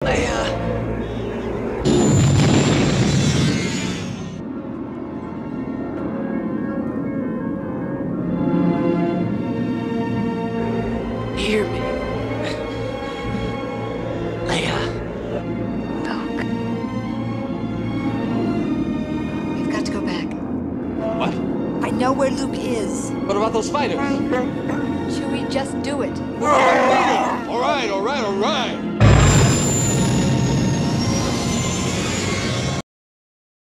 Leia. Hear me. Leia. Poke. We've got to go back. What? I know where Luke is. What about those fighters? Chewie, just do it. All right.